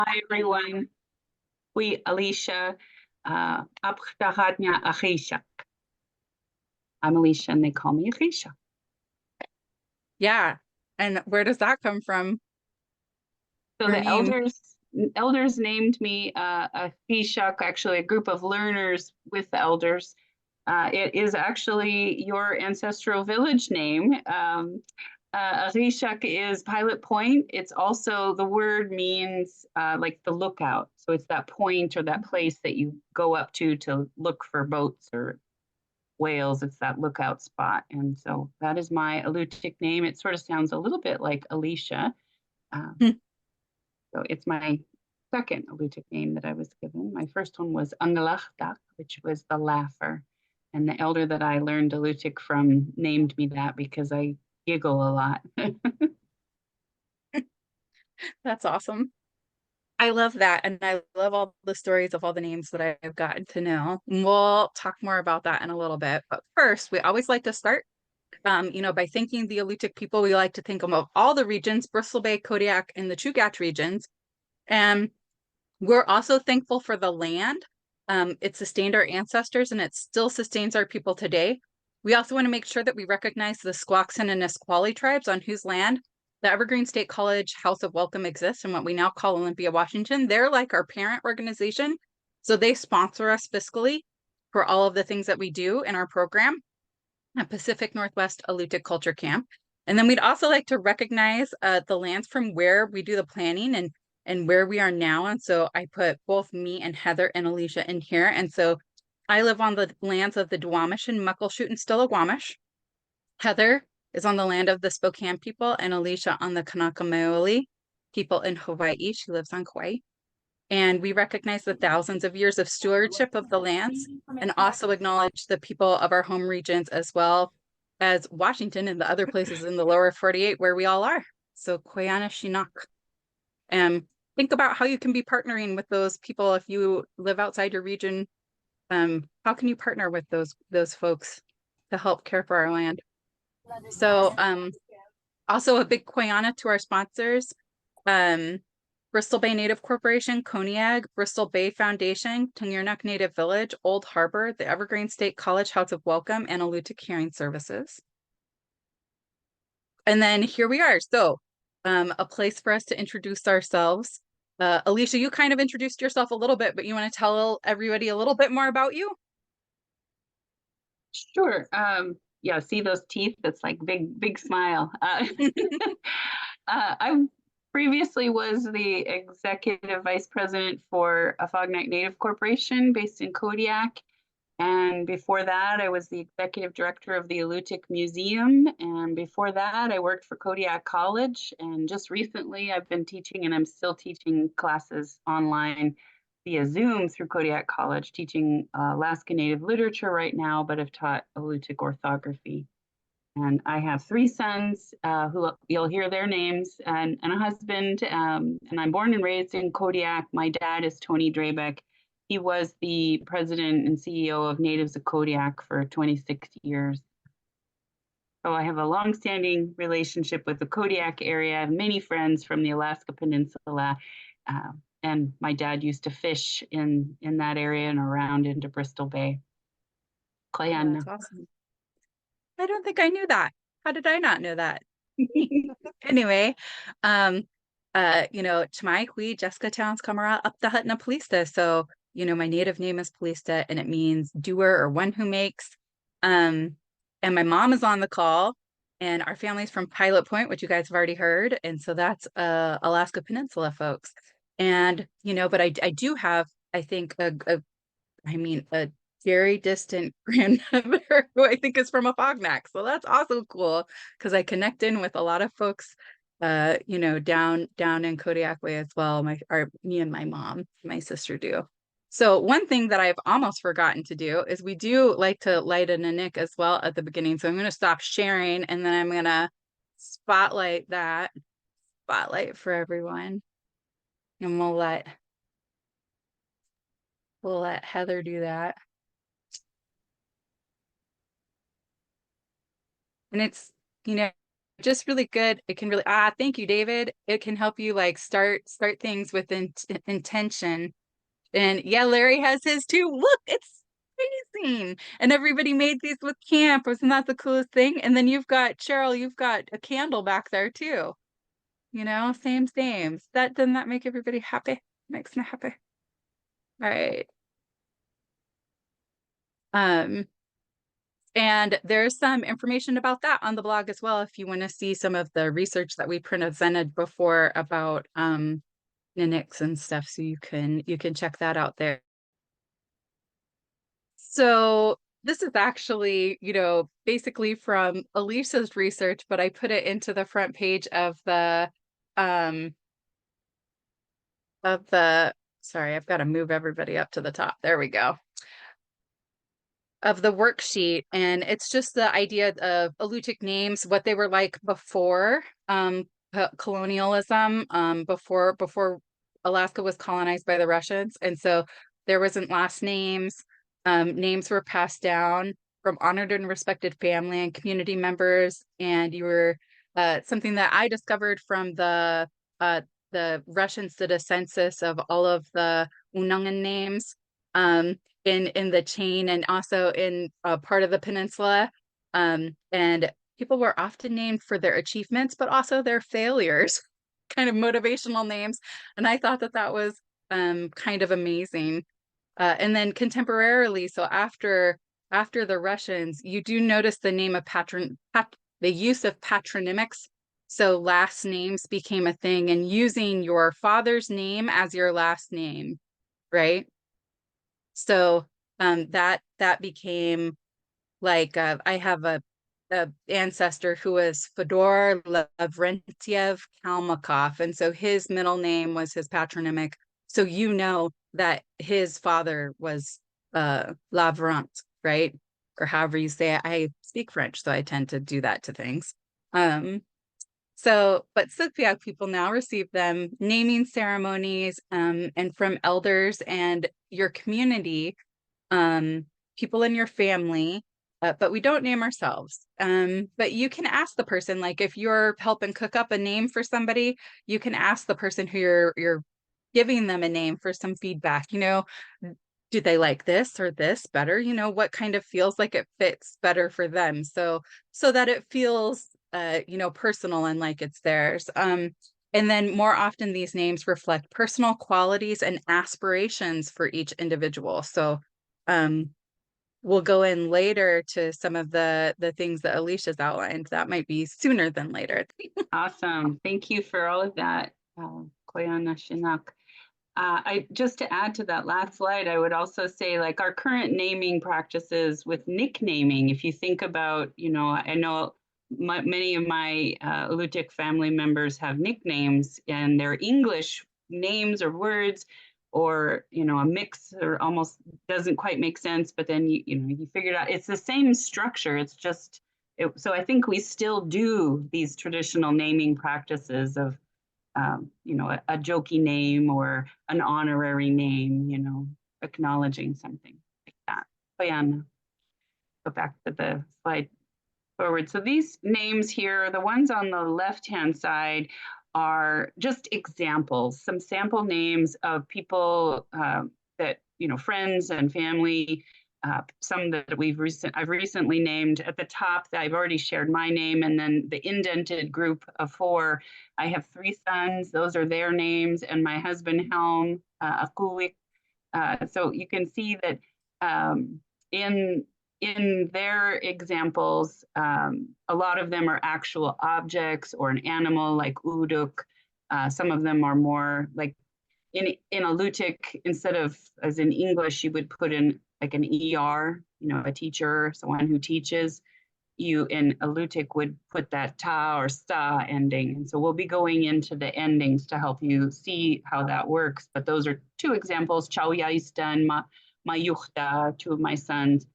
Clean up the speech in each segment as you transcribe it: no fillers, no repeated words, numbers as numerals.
Hi, everyone. We Alisha Agisaq. I'm Alisha, and they call me Agisha. Yeah. And where does that come from? So Your the name. elders named me Agisaq, actually a group of learners with the elders. It is actually your ancestral village name. Agisaq is Pilot Point. It's also, the word means like the lookout. So it's that point or that place that you go up to look for boats or whales. It's that lookout spot. And so that is my Alutiiq name. It sort of sounds a little bit like Alisha. Um, Hmm. so it's my second Alutiiq name that I was given. My first one was Angalachdak, which was the laugher. And the elder that I learned Alutiiq from named me that because I giggle a lot. That's awesome. I love that. And I love all the stories of all the names that I've gotten to know. And we'll talk more about that in a little bit. But first, we always like to start, by thanking the Alutiiq people. We like to think of all the regions, Bristol Bay, Kodiak, and the Chugach regions. And we're also thankful for the land. It sustained our ancestors and it still sustains our people today. We also want to make sure that we recognize the Squaxin and Nisqually tribes on whose land the Evergreen State College House of Welcome exists and what we now call Olympia, Washington. They're like our parent organization. So they sponsor us fiscally for all of the things that we do in our program at Pacific Northwest Alutiiq Culture Camp. And then we'd also like to recognize the lands from where we do the planning and where we are now. And so I put both me and Heather and Alisha in here. And so I live on the lands of the Duwamish and Muckleshoot and Stillaguamish. Heather is on the land of the Spokane people and Alisha on the Kanaka Maoli people in Hawaii. She lives on Kauai. And we recognize the thousands of years of stewardship of the lands and also acknowledge the people of our home regions as well as Washington and the other places in the lower 48 where we all are. So Koyana Shinak. And think about how you can be partnering with those people if you live outside your region. How can you partner with those folks to help care for our land? So also a big Koyana to our sponsors. Bristol Bay Native Corporation, Koniag, Bristol Bay Foundation, Tungurnuck Native Village, Old Harbor, the Evergreen State College House of Welcome, and Alutiiq Hearing Services. And then here we are. So a place for us to introduce ourselves. Alisha, you kind of introduced yourself a little bit, but you want to tell everybody a little bit more about you? Sure. Yeah, see those teeth? That's like big smile. I previously was the executive vice president for Afognak Native Corporation based in Kodiak. And before that, I was the executive director of the Alutiiq Museum. And before that, I worked for Kodiak College. And just recently, I've been teaching, and I'm still teaching classes online via Zoom through Kodiak College, teaching Alaska Native literature right now, but have taught Alutiiq orthography. And I have three sons who you'll hear their names and a husband. And I'm born and raised in Kodiak. My dad is Tony Drabek. He was the president and CEO of Natives of Kodiak for 26 years. So I have a longstanding relationship with the Kodiak area. I have many friends from the Alaska Peninsula. And my dad used to fish in that area and around into Bristol Bay. That's awesome. I don't think I knew that. How did I not know that? Anyway, Chmai Hui, Jessica Towns-Camara, up the Hutna Pilista. So, my native name is Pilista and it means doer or one who makes. And my mom is on the call and our family's from Pilot Point, which you guys have already heard. And so that's Alaska Peninsula folks. And, but I do have, I think, a very distant grandmother who I think is from Afognak. So that's also cool because I connect in with a lot of folks, down in Kodiak Way as well. Me and my mom, my sister do. So one thing that I've almost forgotten to do is we do like to light a nanik as well at the beginning. So I'm going to stop sharing and then I'm going to spotlight for everyone. And we'll let Heather do that. And it's, just really good. It can really, thank you, David. It can help you like start things with intention. And yeah, Larry has his too. Look, it's amazing. And everybody made these with camp. Wasn't that the coolest thing? And then you've got, Cheryl, you've got a candle back there too. You know, same, same. Doesn't that make everybody happy? Makes me happy. All right. And there's some information about that on the blog as well if you want to see some of the research that we presented before about Linux and stuff. So you can check that out there. So this is actually, you know, basically from Alisha's research, but I put it into the front page of the sorry, I've got to move everybody up to the top. There we go. Of the worksheet, and it's just the idea of Alutiiq names, what they were like before colonialism, before Alaska was colonized by the Russians. And so there wasn't last names. Names were passed down from honored and respected family and community members. And you were something that I discovered from the Russians did a census of all of the Unangan names. In the chain and also in part of the peninsula. And people were often named for their achievements, but also their failures, kind of motivational names. And I thought that that was kind of amazing. And then contemporarily, so after the Russians, you do notice the name of the use of patronymics. So last names became a thing, and using your father's name as your last name, right? So that became like I have a ancestor who was Fedor Lavrentiev Kalmakov, and so his middle name was his patronymic. So you know that his father was Lavrent, right? Or however you say it. I speak French, so I tend to do that to things. So, but Sugpiaq people now receive them naming ceremonies and from elders and your community, people in your family, but we don't name ourselves. But you can ask the person, like if you're helping cook up a name for somebody, you can ask the person who you're giving them a name for some feedback. You know, do they like this or this better? You know, what kind of feels like it fits better for them. So that it feels you know, personal and like it's theirs. And then more often these names reflect personal qualities and aspirations for each individual. So we'll go in later to some of the things that Alisha's outlined. That might be sooner than later. Awesome. Thank you for all of that, Koyana Shinak. I just to add to that last slide, I would also say like our current naming practices with nicknaming, if you think about, you know, I know many of my Alutiiq family members have nicknames and they're English names or words, or, you know, a mix or almost doesn't quite make sense, but then you know, you figure it out. It's the same structure. It's just, so I think we still do these traditional naming practices of you know, a jokey name or an honorary name, you know, acknowledging something like that. Koyan, go back to the slide forward. So these names here, the ones on the left-hand side are just examples, some sample names of people that, you know, friends and family, some that I've recently named. At the top, I've already shared my name, and then the indented group of 4. I have 3 sons; those are their names, and my husband Helm Akulik. So you can see that in their examples, a lot of them are actual objects or an animal like uduk. Some of them are more like in Alutiiq, instead of as in English, you would put in like an ER, you know, a teacher, someone who teaches. You in Alutiiq would put that ta or sta ending. And so we'll be going into the endings to help you see how that works. But those are 2 examples, Chauyaista and Mayuchta, 2 of my sons.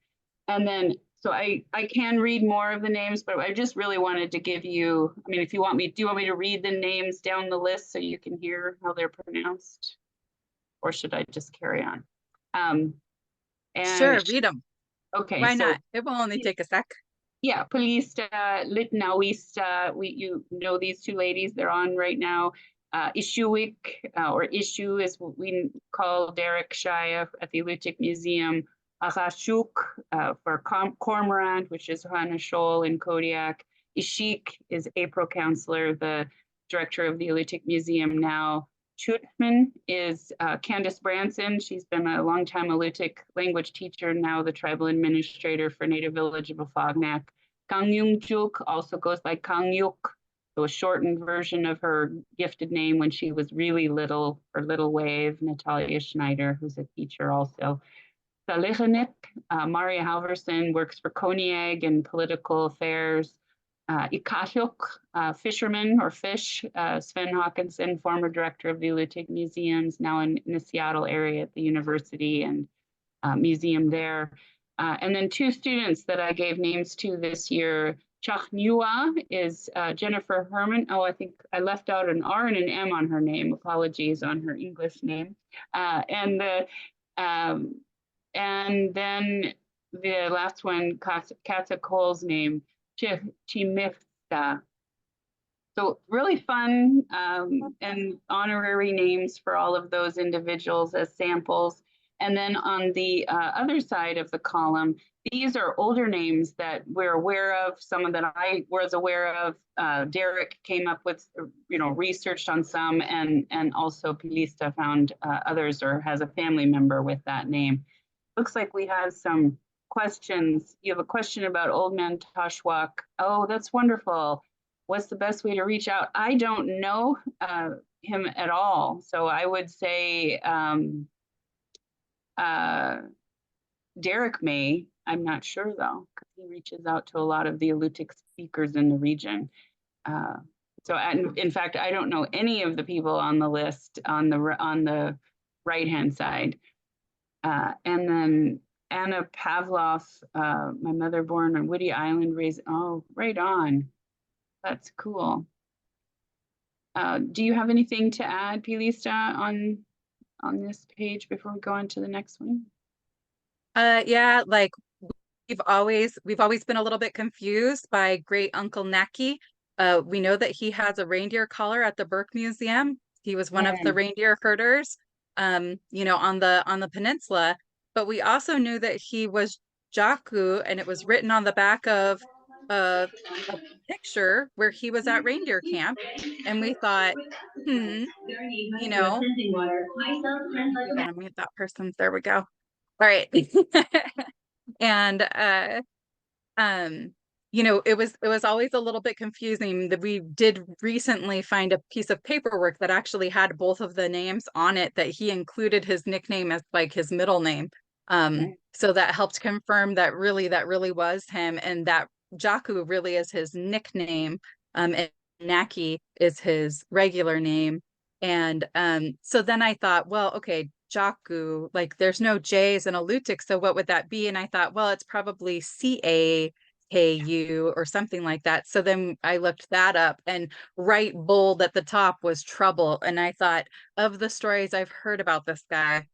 And then, so I can read more of the names, but I just really wanted to give you, I mean, if you want me, do you want me to read the names down the list so you can hear how they're pronounced? Or should I just carry on? Sure, read them. Okay, Why so not? It will only take a sec. Yeah, Pilista, Litnawista, you know these two ladies, they're on right now. Ishuik, or Ishu is what we call Derek Shaya at the Alutiiq Museum. Achashuk, for Cormorant, which is Hannah Scholl in Kodiak. Ishik is April Counselor, the director of the Alutiiq Museum now. Chutman is Candace Branson. She's been a longtime Alutiiq language teacher, now the tribal administrator for Native Village of Afognak. Kang Yung-juk also goes by Kang Yuk, so a shortened version of her gifted name when she was really little, or Little Wave. Natalia Schneider, who's a teacher also. Salichanik, Maria Halverson works for Koniag and political affairs. Ikashuk, fisherman or fish, Sven Hawkinson, former director of the Alutiiq Museums, now in the Seattle area at the university and museum there. And then two students that I gave names to this year. Chachnua is Jennifer Herman. Oh, I think I left out an R and an M on her name. Apologies on her English name. And then the last one, Katza Cole's name, Chimifta. So really fun and honorary names for all of those individuals as samples. And then on the other side of the column, these are older names that we're aware of, some of that I was aware of. Derek came up with, researched on some, and also Pilista found others or has a family member with that name. Looks like we have some questions. You have a question about Old Man Toshwak. Oh, that's wonderful. What's the best way to reach out? I don't know him at all. So I would say Derek may. I'm not sure though, because he reaches out to a lot of the Alutiiq speakers in the region. In fact, I don't know any of the people on the list on the right-hand side. And then Anna Pavlov, my mother born on Woody Island, raised, oh, right on. That's cool. Do you have anything to add, Pilista, on this page before we go on to the next one? Yeah, like we've always been a little bit confused by Great Uncle Naki. We know that he has a reindeer collar at the Burke Museum. He was one of the reindeer herders, on the peninsula. But we also knew that he was Jaku, and it was written on the back of a picture where he was at reindeer camp. And we thought, we gotta mute that person. There we go. All right. And it was always a little bit confusing that we did recently find a piece of paperwork that actually had both of the names on it, that he included his nickname as like his middle name. So that helped confirm that really was him, and that Jaku really is his nickname, and Naki is his regular name. And so then I thought, well, okay, Jaku, like there's no J's in Alutiiq, so what would that be? And I thought, well, it's probably CAKU or something like that. So then I looked that up, and right bold at the top was trouble. And I thought, of the stories I've heard about this guy,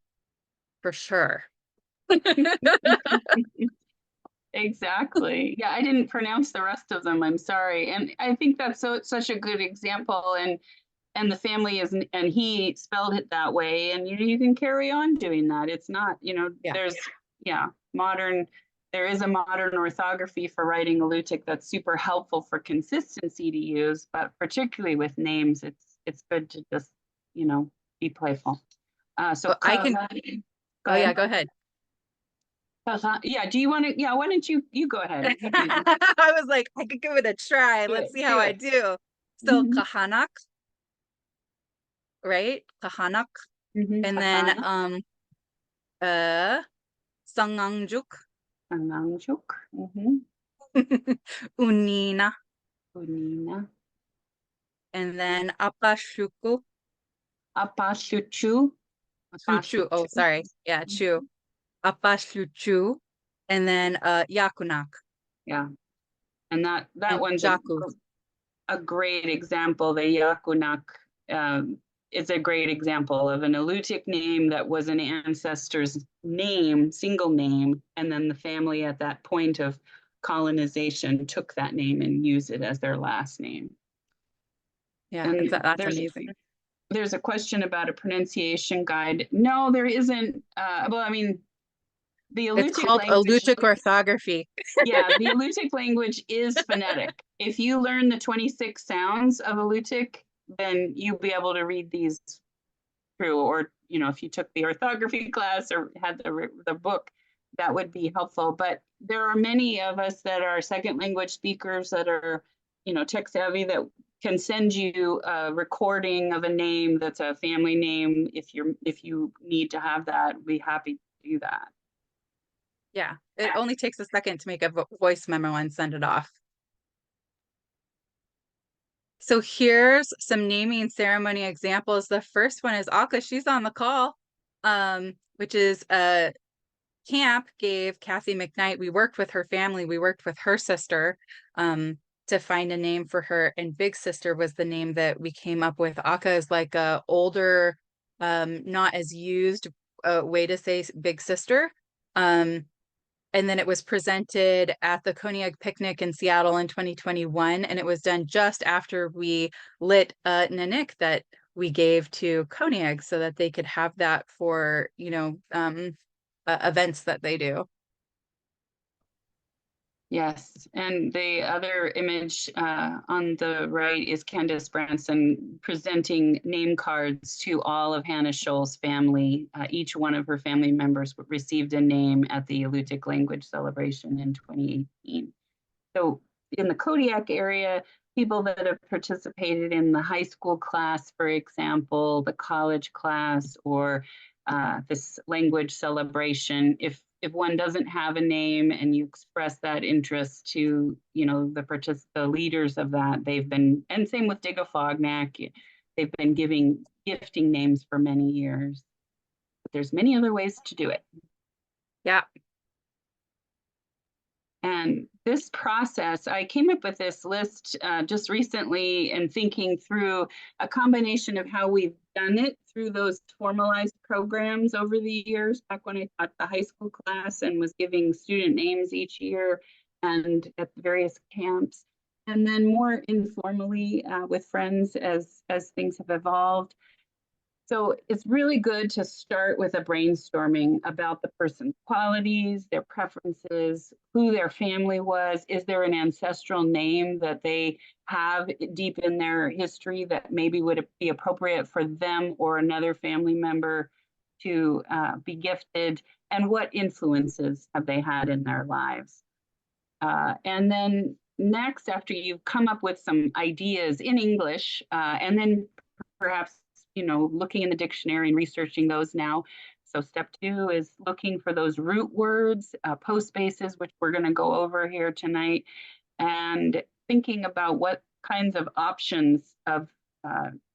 for sure. Exactly. Yeah, I didn't pronounce the rest of them. I'm sorry. And I think that's such a good example. And the family is, and he spelled it that way, and you can carry on doing that. It's not, there's there is a modern orthography for writing Alutiiq that's super helpful for consistency to use, but particularly with names, it's good to just, be playful. So I can go ahead. Yeah, do you want to, why don't you go ahead. I was like, I could give it a try. Let's see how I do. So Kahanak, right? Kahanak. And then Sangangjuk. Unina. And then Apashuku. Apashuchu. Oh, sorry. Yeah, Chu. Apashuchu. And then Yakunak. Yeah. And that one's a great example. The Yakunak is a great example of an Alutiiq name that was an ancestor's name, single name, and then the family at that point of colonization took that name and used it as their last name. Yeah, And that's amazing. There's a question about a pronunciation guide. No, there isn't. Well, I mean, the It's Alutiiq called language, Alutiiq orthography. yeah, the Alutiiq language is phonetic. If you learn the 26 sounds of Alutiiq, then you'll be able to read these through. Or, you know, if you took the orthography class or had the book, that would be helpful. But there are many of us that are second language speakers that are, you know, tech savvy, that can send you a recording of a name that's a family name. If you need to have that, we'd be happy to do that. Yeah, it only takes a second to make a voice memo and send it off. So here's some naming ceremony examples. The first one is Alka. She's on the call, which is a camp gave Kathy McKnight. We worked with her family. We worked with her sister to find a name for her. And Big Sister was the name that we came up with. Alka is like a older, not as used way to say Big Sister. And then it was presented at the Cognac Picnic in Seattle in 2021. And it was done just after we lit Nanik that we gave to Cognac so that they could have that for, you know, events that they do. Yes, and the other image on the right is Candace Branson presenting name cards to all of Hannah Scholl's family. Each one of her family members received a name at the Alutiiq Language Celebration in 2018. So in the Kodiak area, people that have participated in the high school class, for example, the college class, or this language celebration, if one doesn't have a name and you express that interest to, you know, the leaders of that, they've been, and same with Digafognac, they've been gifting names for many years. But there's many other ways to do it. Yeah. And this process, I came up with this list just recently and thinking through a combination of how we've done it through those formalized programs over the years, back when I taught the high school class and was giving student names each year and at various camps, and then more informally with friends as things have evolved. So it's really good to start with a brainstorming about the person's qualities, their preferences, who their family was. Is there an ancestral name that they have deep in their history that maybe would be appropriate for them or another family member to be gifted? And what influences have they had in their lives? And then next, after you've come up with some ideas in English, and then perhaps, you know, looking in the dictionary and researching those now. So step 2 is looking for those root words, postbases, which we're going to go over here tonight, and thinking about what kinds of options of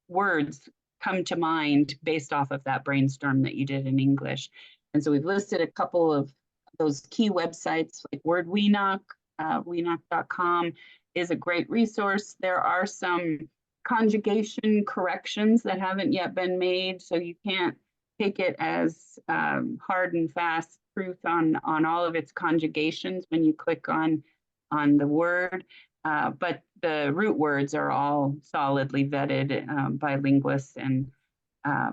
words come to mind based off of that brainstorm that you did in English. And so we've listed a couple of those key websites like WordWeNock, weenock.com is a great resource. There are some conjugation corrections that haven't yet been made, so you can't take it as hard and fast truth on all of its conjugations when you click on the word. But the root words are all solidly vetted by linguists and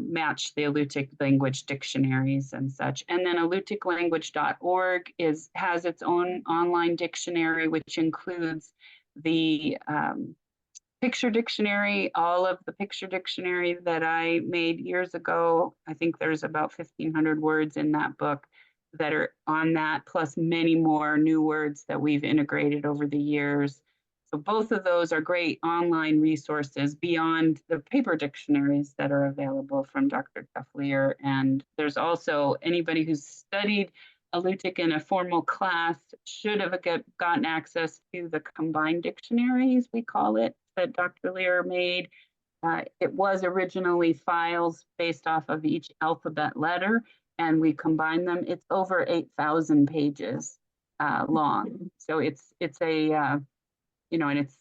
match the Alutiiq language dictionaries and such. And then alutiiqlanguage.org has its own online dictionary, which includes the picture dictionary, all of the picture dictionary that I made years ago. I think there's about 1,500 words in that book that are on that, plus many more new words that we've integrated over the years. So both of those are great online resources beyond the paper dictionaries that are available from Dr. Jeff Lear. And there's also anybody who's studied Alutiiq in a formal class should have gotten access to the combined dictionaries, we call it, that Dr. Lear made. It was originally files based off of each alphabet letter, and we combined them. It's over 8,000 pages long. So it's a, you know, and it's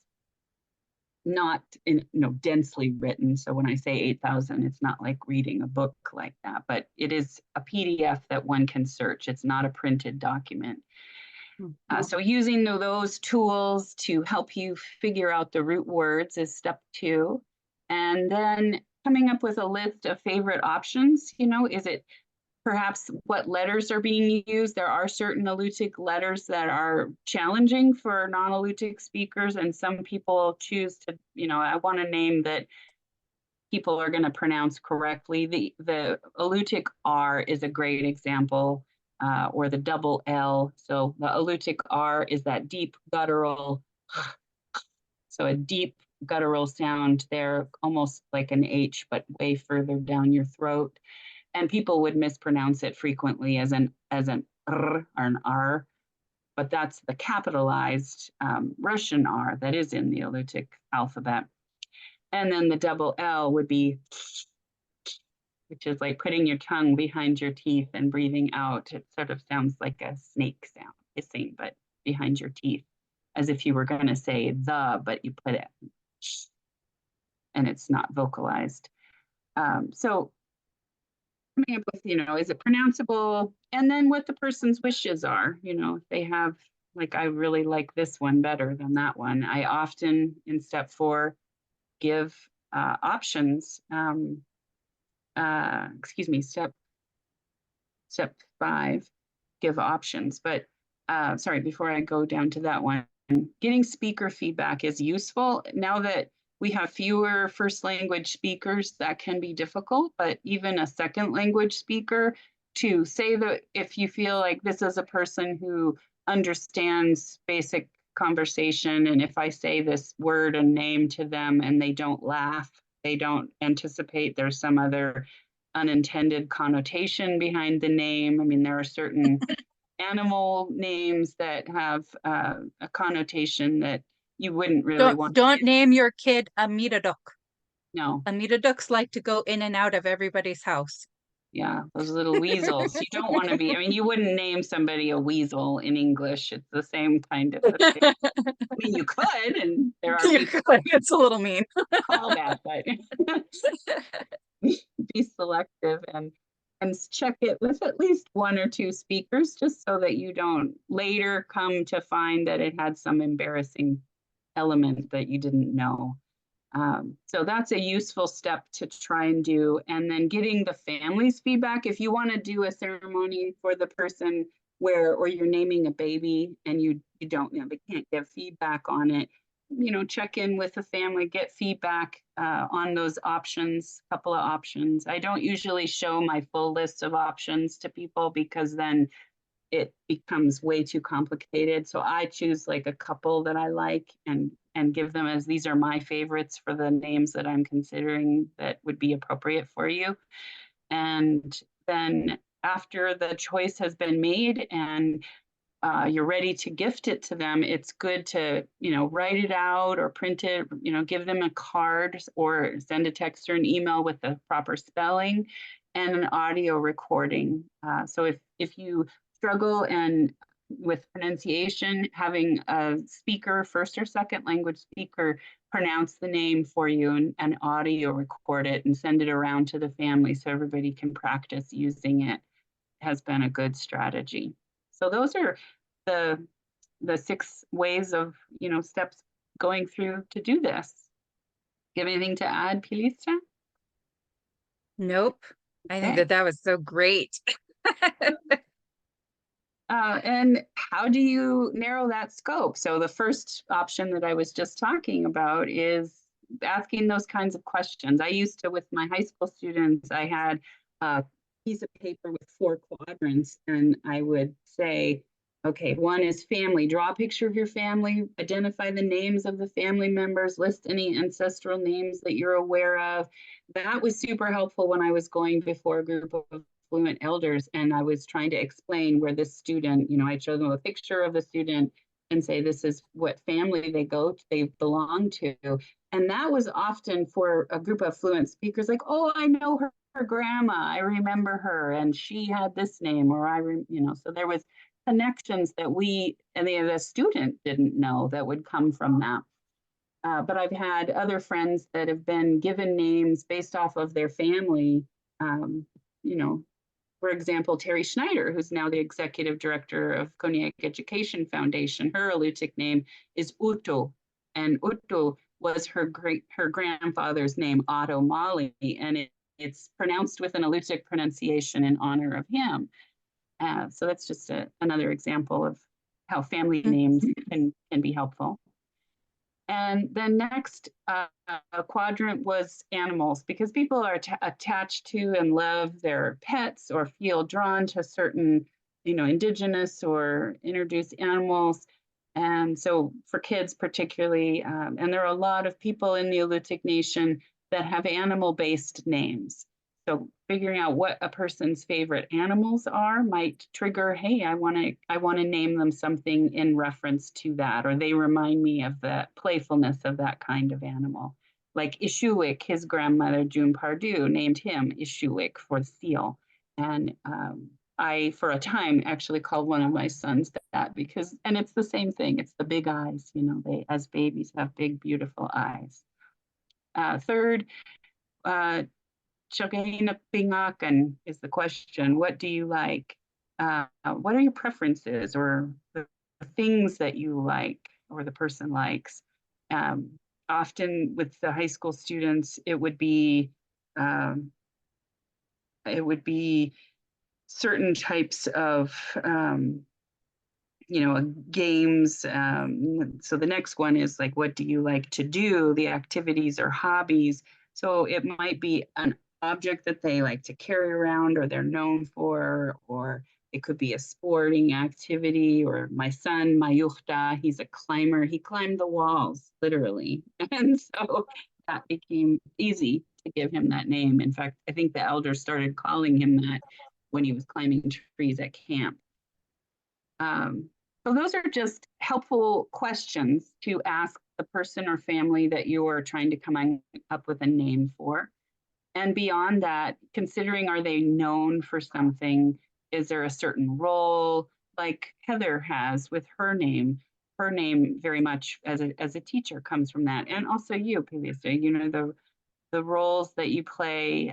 not densely written. So when I say 8,000, it's not like reading a book like that, but it is a PDF that one can search. It's not a printed document. So using those tools to help you figure out the root words is step 2. And then coming up with a list of favorite options. Is it perhaps what letters are being used? There are certain Alutiiq letters that are challenging for non-Alutiiq speakers, and some people choose to, I want a name that people are going to pronounce correctly. The Alutiiq R is a great example, or the double L. So the Alutiiq R is that deep guttural, so a deep guttural sound there, almost like an H, but way further down your throat. And people would mispronounce it frequently as an R or an R, but that's the capitalized Russian R that is in the Alutiiq alphabet. And then the double L would be, which is like putting your tongue behind your teeth and breathing out. It sort of sounds like a snake sound, hissing, but behind your teeth, as if you were going to say the, but you put it, and it's not vocalized. So coming up with, is it pronounceable? And then what the person's wishes are, if they have, like, I really like this one better than that one. I often, in step 4, give options. Step 5, give options. But sorry, before I go down to that one, getting speaker feedback is useful. Now that we have fewer first language speakers, that can be difficult, but even a second language speaker, to say that if you feel like this is a person who understands basic conversation, and if I say this word and name to them and they don't laugh, they don't anticipate there's some other unintended connotation behind the name. I mean, there are certain animal names that have a connotation that you wouldn't really want. Don't name your kid Amita Duck. No. Amita Ducks like to go in and out of everybody's house. Yeah, those little weasels. You don't want to be, I mean, you wouldn't name somebody a weasel in English. It's the same kind of thing. I mean, you could, and there are people It's a little mean. call that, but be selective and check it with at least 1 or 2 speakers, just so that you don't later come to find that it had some embarrassing element that you didn't know. So that's a useful step to try and do. And then getting the family's feedback. If you want to do a ceremony for the person or you're naming a baby and you don't, they can't give feedback on it, check in with the family, get feedback on those options, couple of options. I don't usually show my full list of options to people because then it becomes way too complicated. So I choose like a couple that I like and give them as these are my favorites for the names that I'm considering that would be appropriate for you. And then after the choice has been made and you're ready to gift it to them, it's good to, write it out or print it, give them a card or send a text or an email with the proper spelling and an audio recording. So if you struggle and with pronunciation, having a speaker, first or second language speaker, pronounce the name for you and audio record it and send it around to the family so everybody can practice using it, has been a good strategy. So those are the 6 ways of, steps going through to do this. You have anything to add, Pilista? Nope. I think that was so great. And how do you narrow that scope? So the first option that I was just talking about is asking those kinds of questions. I used to, with my high school students, I had a piece of paper with 4 quadrants, and I would say, okay, 1 is family. Draw a picture of your family, identify the names of the family members, list any ancestral names that you're aware of. That was super helpful when I was going before a group of fluent elders and I was trying to explain where this student, I'd show them a picture of the student and say, this is what family they belong to. And that was often for a group of fluent speakers, like, oh, I know her grandma, I remember her, and she had this name, or so there was connections that the student didn't know that would come from that. But I've had other friends that have been given names based off of their family, For example, Terry Schneider, who's now the executive director of Cognac Education Foundation, her Alutiiq name is Uto, and Uto was her grandfather's name, Otto Mali, and it's pronounced with an Alutiiq pronunciation in honor of him. So that's just another example of how family names can be helpful. And then next quadrant was animals, because people are attached to and love their pets or feel drawn to certain, indigenous or introduced animals. And so for kids particularly, and there are a lot of people in the Alutiiq Nation that have animal-based names. So figuring out what a person's favorite animals are might trigger, hey, I want to name them something in reference to that, or they remind me of the playfulness of that kind of animal. Like Ishuik, his grandmother June Pardue named him Ishuik for the seal. And I, for a time, actually called one of my sons that and it's the same thing. It's the big eyes, they, as babies, have big, beautiful eyes. Third, Chagina Pingakan is the question. What do you like? What are your preferences or the things that you like or the person likes? Often with the high school students, it would be certain types of games. So the next one is like, what do you like to do? The activities or hobbies. So it might be an object that they like to carry around or they're known for, or it could be a sporting activity. Or my son, Mayukhta, he's a climber. He climbed the walls, literally. And so that became easy to give him that name. In fact, I think the elders started calling him that when he was climbing trees at camp. So those are just helpful questions to ask the person or family that you're trying to come up with a name for. And beyond that, considering, are they known for something? Is there a certain role, like Heather has with her name? Her name very much as a teacher comes from that. And also you, Pilista, the roles that you play,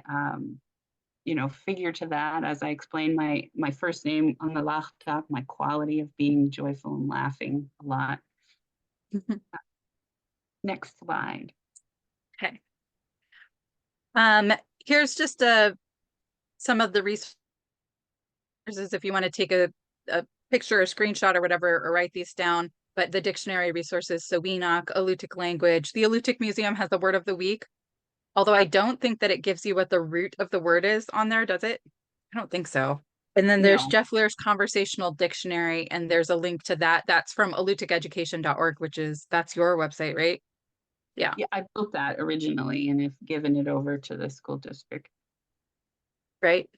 figure to that. As I explained, my first name on the Lachtak, my quality of being joyful and laughing a lot. Next slide. Okay. Here's just some of the resources if you want to take a picture, a screenshot or whatever, or write these down. But the dictionary resources, so Weenak, Alutiiq language. The Alutiiq Museum has the word of the week, although I don't think that it gives you what the root of the word is on there, does it? I don't think so. And then there's Jeff Lear's conversational dictionary, and there's a link to that. That's from alutiiqeducation.org, that's your website, right? Yeah. Yeah, I built that originally and have given it over to the school district. Right?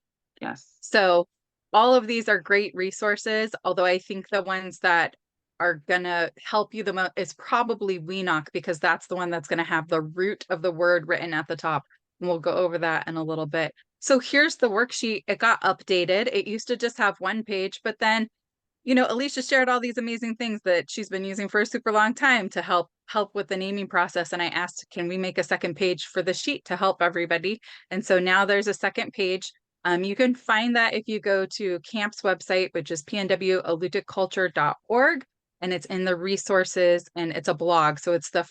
Yes. So all of these are great resources, although I think the ones that are going to help you the most is probably Weenak, because that's the one that's going to have the root of the word written at the top. And we'll go over that in a little bit. So here's the worksheet. It got updated. It used to just have one page, but then, Alisha shared all these amazing things that she's been using for a super long time to help with the naming process. And I asked, can we make a second page for the sheet to help everybody? And so now there's a second page. You can find that if you go to CAMP's website, which is pnwalutiiqculture.org, and it's in the resources, and it's a blog. So it's the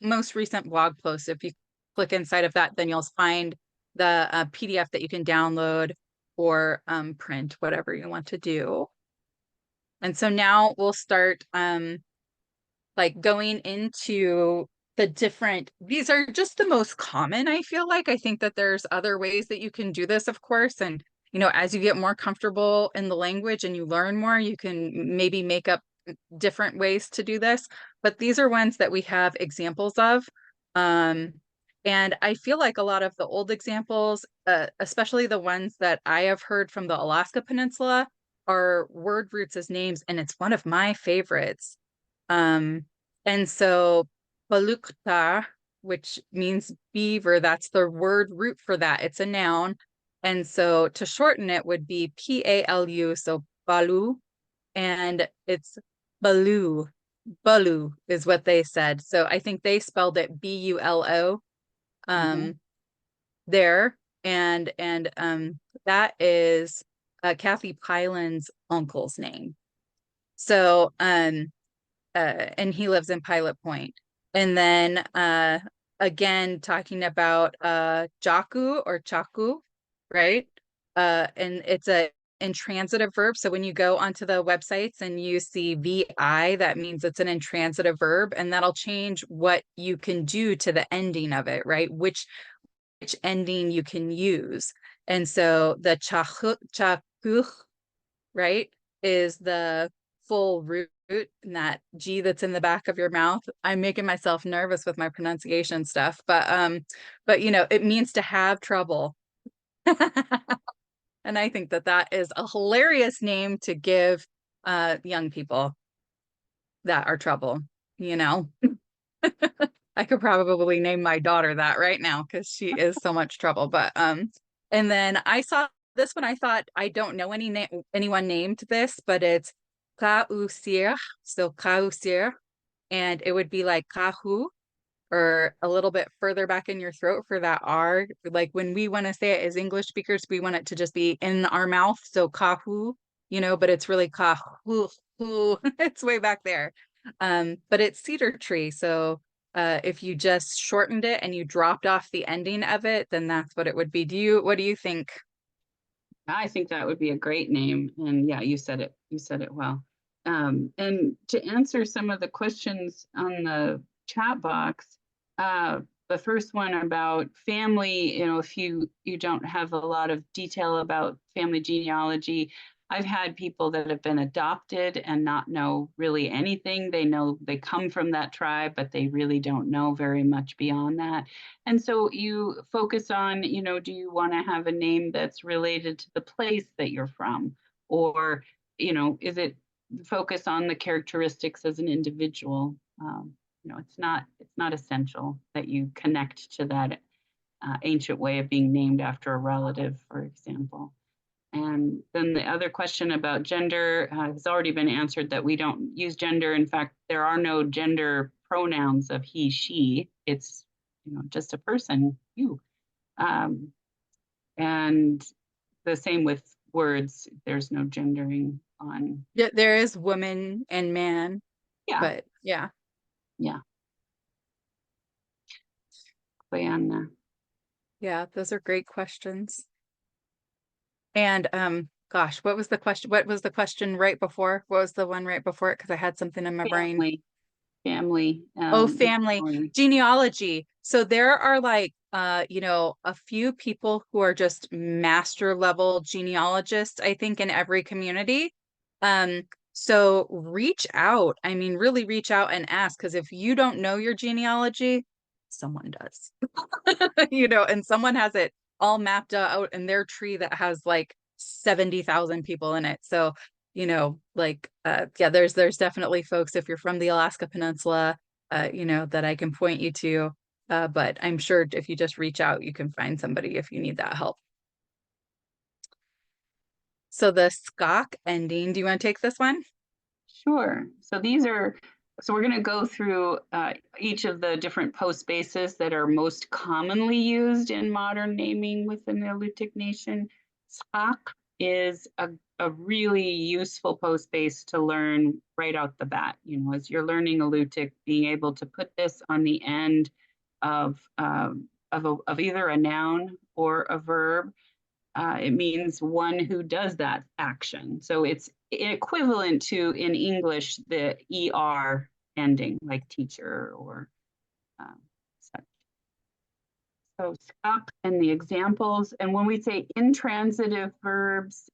most recent blog post. If you click inside of that, then you'll find the PDF that you can download or print, whatever you want to do. And so now we'll start going into the different, these are just the most common, I feel like. I think that there's other ways that you can do this, of course. And, as you get more comfortable in the language and you learn more, you can maybe make up different ways to do this. But these are ones that we have examples of. And I feel like a lot of the old examples, especially the ones that I have heard from the Alaska Peninsula, are word roots as names, and it's one of my favorites. And so Palukta, which means beaver, that's the word root for that. It's a noun. And so to shorten it would be Palu, so Balu, and it's Balu. Balu is what they said. So I think they spelled it Bulo there. And that is Kathy Pylan's uncle's name. So, and he lives in Pilot Point. And then again, talking about Jaku or Chaku, right? And it's a intransitive verb. So when you go onto the websites and you see VI, that means it's an intransitive verb, and that'll change what you can do to the ending of it, right? Which ending you can use. And so the chakuch, right, is the full root, and that G that's in the back of your mouth. I'm making myself nervous with my pronunciation stuff, but you know, it means to have trouble. And I think that that is a hilarious name to give young people that are trouble, you know. I could probably name my daughter that right now because she is so much trouble. But and then I saw this one. I thought I don't know anyone named this, but it's Kausir. So Kausir, and it would be like Kahu, or a little bit further back in your throat for that R. Like when we want to say it as English speakers, we want it to just be in our mouth. So Kahu, you know, but it's really Kahu. It's way back there. But it's cedar tree. So if you just shortened it and you dropped off the ending of it, then that's what it would be. What do you think? I think that would be a great name. And yeah, you said it well. And to answer some of the questions on the chat box, the first one about family, you know, if you don't have a lot of detail about family genealogy, I've had people that have been adopted and not know really anything. They know they come from that tribe, but they really don't know very much beyond that. And so you focus on, you know, do you want to have a name that's related to the place that you're from? Or, you know, is it focus on the characteristics as an individual? You know, it's not essential that you connect to that ancient way of being named after a relative, for example. And then the other question about gender has already been answered, that we don't use gender. In fact, there are no gender pronouns of he, she. It's, you know, just a person, you. And the same with words. There's no gendering on. Yeah, there is woman and man, Yeah, but yeah. yeah. Leanna. Yeah, those are great questions. And gosh, what was the question? What was the question right before? What was the one right before it? Because I had something in my brain. Family. Oh, family genealogy. So there are like you know, a few people who are just master level genealogists, I think, in every community. So reach out. I mean, really reach out and ask, because if you don't know your genealogy, someone does. You know, and someone has it all mapped out in their tree that has like 70,000 people in it. So, you know, like yeah, there's definitely folks, if you're from the Alaska Peninsula, you know, that I can point you to. But I'm sure if you just reach out, you can find somebody if you need that help. So the skak ending, do you want to take this one? Sure. So we're going to go through each of the different postbases that are most commonly used in modern naming within the Alutiiq Nation. SPAC is a really useful postbase to learn right out the bat. You know, as you're learning Alutiiq, being able to put this on the end of either a noun or a verb. It means one who does that action. So it's equivalent to, in English, the ER ending, like teacher or such. So stop and the examples. And when we say intransitive verbs,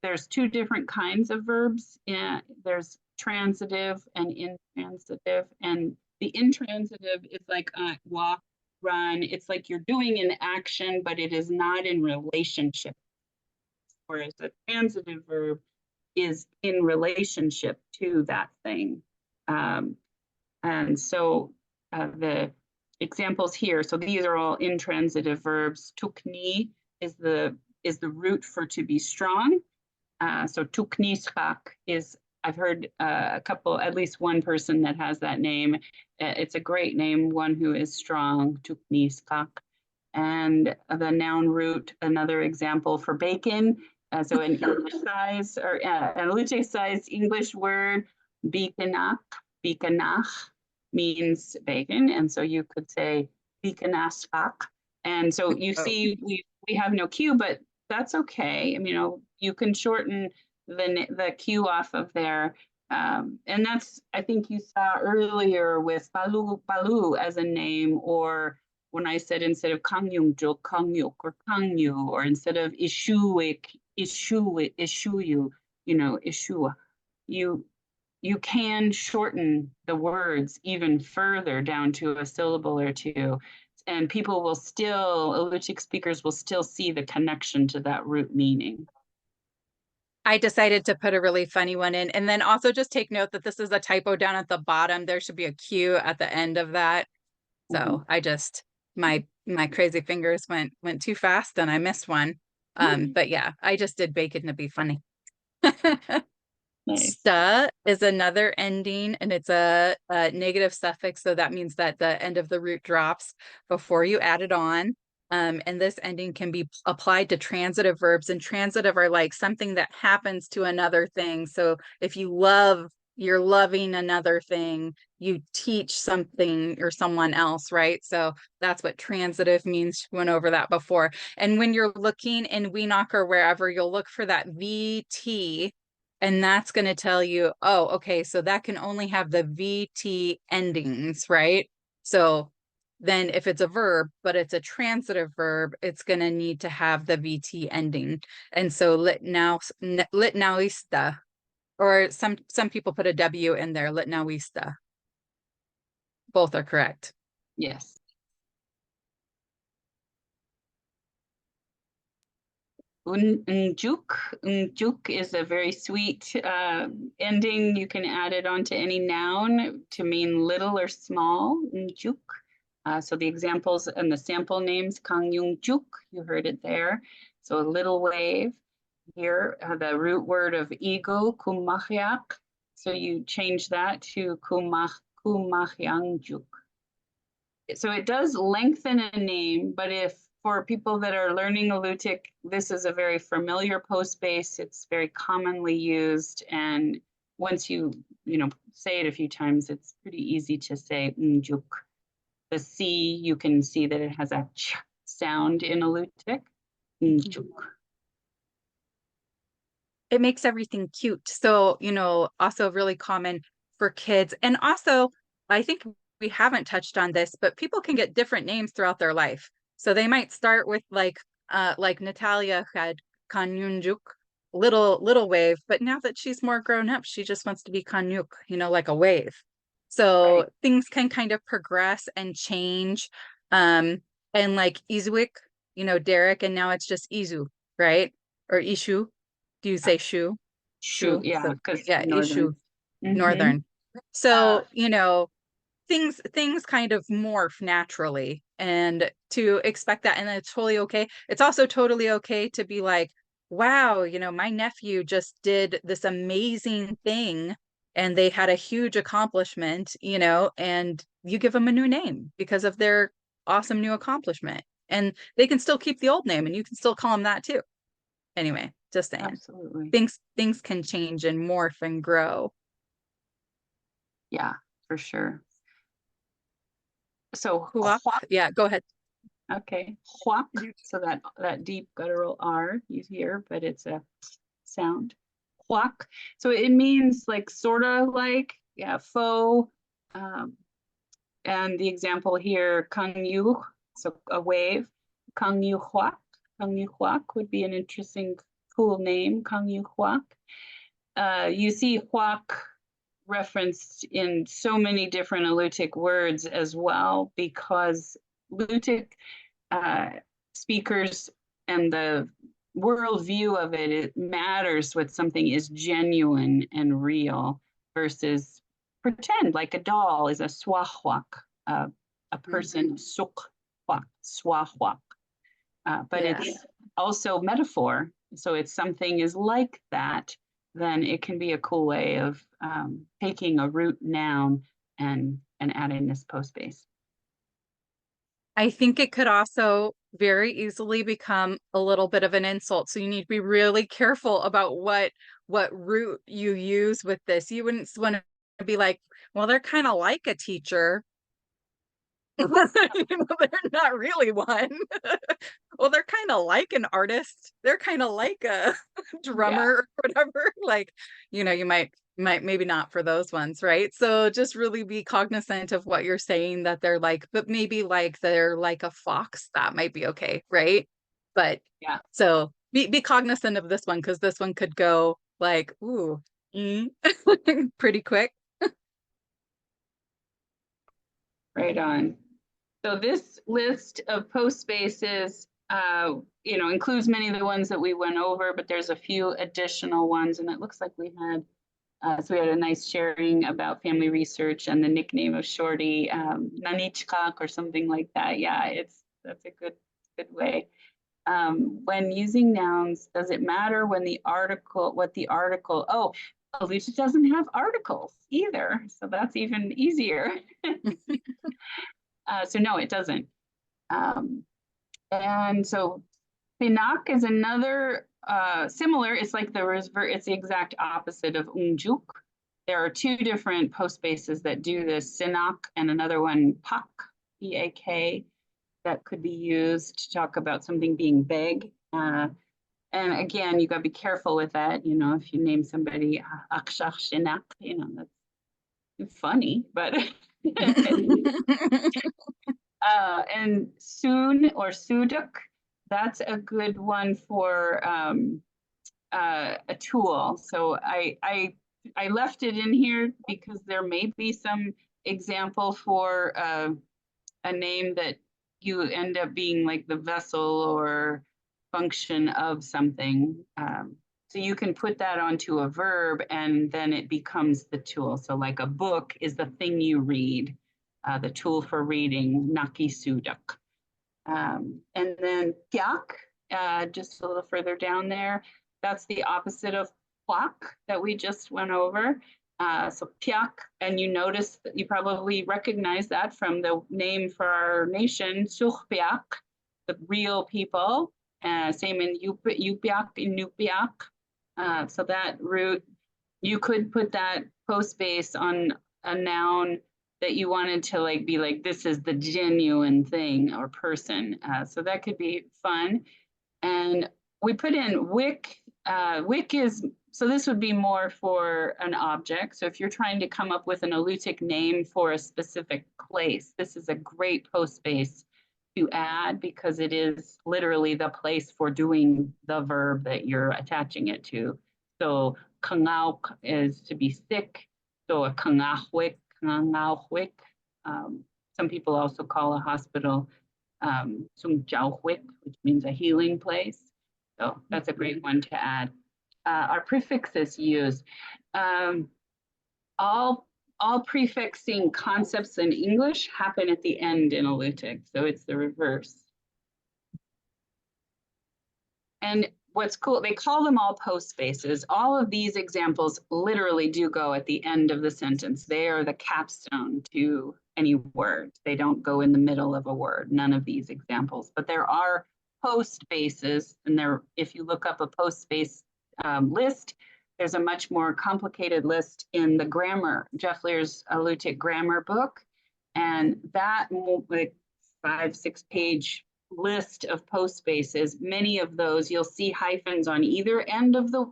there's two different kinds of verbs. There's transitive and intransitive. And the intransitive is like walk, run. It's like you're doing an action, but it is not in relationship. Whereas a transitive verb is in relationship to that thing. And so the examples here, so these are all intransitive verbs. Tukni is the root for to be strong. So tuknischak is, I've heard at least one person that has that name. It's a great name, one who is strong, tuknischak. And the noun root, another example for bacon, So an English size or an Alutiiq size English word, bikanach means bacon. And so you could say bikanashak. And so you see, we have no Q, but that's okay. I mean, you can shorten the Q off of there. And that's, I think you saw earlier with Balu as a name, or when I said instead of Kangyungjuk, Kangyuk, or Kangyu, or instead of Ishuik, Ishuyu, Ishua, you can shorten the words even further down to a syllable or two. And people will still, Alutiiq speakers will still see the connection to that root meaning. I decided to put a really funny one in. And then also just take note that this is a typo down at the bottom. There should be a Q at the end of that. So I just, my crazy fingers went too fast and I missed one. But yeah, I just did bacon to be funny. Nice. Sta is another ending, and it's a negative suffix. So that means that the end of the root drops before you add it on. And this ending can be applied to transitive verbs, and transitive are like something that happens to another thing. So if you're loving another thing, you teach something or someone else, right? So that's what transitive means. Went over that before. And when you're looking in Weenock or wherever, you'll look for that VT, and that's going to tell you, oh, okay, so that can only have the VT endings, right? So then if it's a verb, but it's a transitive verb, it's going to need to have the VT ending. And so litnawista, or some people put a W in there, litnawista. Both are correct. Yes. Njuk is a very sweet ending. You can add it onto any noun to mean little or small. Njuk. So the examples and the sample names, Kangyungjuk, you heard it there. So a little wave. Here, the root word of ego, kumachyak. So you change that to kumachyangjuk. So it does lengthen a name, but if for people that are learning Alutiiq, this is a very familiar postbase. It's very commonly used, and once you say it a few times, it's pretty easy to say njuk. The C, you can see that it has a ch sound in Alutiiq. Njuk. It makes everything cute. So, also really common for kids. And also, I think we haven't touched on this, but people can get different names throughout their life. So they might start with like Natalia had Kanyunjuk, little wave, but now that she's more grown up, she just wants to be Kanyuk, like a wave. So things can kind of progress and change. And like Izuik, Derek, and now it's just Izu, right? Or Ishu. Do you say shu? Shu, yeah, because yeah, northern. Ishu, northern. So, things kind of morph naturally, and to expect that, and it's totally okay. It's also totally okay to be like, wow, my nephew just did this amazing thing and they had a huge accomplishment, and you give them a new name because of their awesome new accomplishment. And they can still keep the old name and you can still call them that too. Anyway, just saying. Absolutely. Things can change and morph and grow. Yeah, for sure. So Huak, yeah, go ahead. Okay, huak. So that deep guttural R you hear, but it's a sound. Huak. So it means like sort of like, yeah, faux. And the example here, kang yu, so a wave. Kang yu huak. Kang yu huak would be an interesting, cool name. Kang yu huak. You see huak referenced in so many different Alutiiq words as well, because Alutiiq speakers and the worldview of it, it matters what something is genuine and real versus pretend, like a doll is a swahwak, a person, sukhwak, swahwak. But it's also metaphor. So if something is like that, then it can be a cool way of taking a root noun and adding this postbase. I think it could also very easily become a little bit of an insult. So you need to be really careful about what root you use with this. You wouldn't want to be like, well, they're kind of like a teacher. They're not really one. Well, they're kind of like an artist. They're kind of like a drummer or whatever. Like, you might maybe not for those ones, right? So just really be cognizant of what you're saying that they're like, but maybe like they're like a fox, that might be okay, right? But Yeah. so be cognizant of this one, because this one could go like, ooh, pretty quick. Right on. So this list of postbases, includes many of the ones that we went over, but there's a few additional ones, and it looks like we had, so we had a nice sharing about family research and the nickname of Shorty, Nanichkak or something like that. Yeah, that's a good way. When using nouns, does it matter what the article, Alisha doesn't have articles either, so that's even easier. So no, it doesn't. And so Pinak is another similar, it's like it's the exact opposite of Unjuk. There are two different postbases that do this, Sinak and another one, Pak, P-A-K, that could be used to talk about something being big. And again, you got to be careful with that. If you name somebody Akshak Shinak, that's funny, but and soon or Suduk, that's a good one for a tool. So I left it in here because there may be some example for a name that you end up being like the vessel or function of something. So you can put that onto a verb and then it becomes the tool. So like a book is the thing you read, the tool for reading, Naki Sudak. And then Piak, just a little further down there, that's the opposite of Plak that we just went over. So Piak, and you notice that you probably recognize that from the name for our nation, Sukhpiak, the real people. Same in Yupiak, in Nupiak. So that root, you could put that postbase on a noun that you wanted to like be like, this is the genuine thing or person. So that could be fun. And we put in wick. Wick is, so this would be more for an object. So if you're trying to come up with an Alutiiq name for a specific place, this is a great postbase to add because it is literally the place for doing the verb that you're attaching it to. So kangauk is to be sick. So a kangahwik, kangahwik. Some people also call a hospital which means a healing place. So that's a great one to add. Our prefixes used. All prefixing concepts in English happen at the end in Alutiiq, so it's the reverse. And what's cool, they call them all postbases. All of these examples literally do go at the end of the sentence. They are the capstone to any word. They don't go in the middle of a word, none of these examples. But there are postbases, and if you look up a postbase list, there's a much more complicated list in the grammar, Jeff Lear's Alutiiq grammar book. And that like 5-6 page list of postbases, many of those you'll see hyphens on either end of the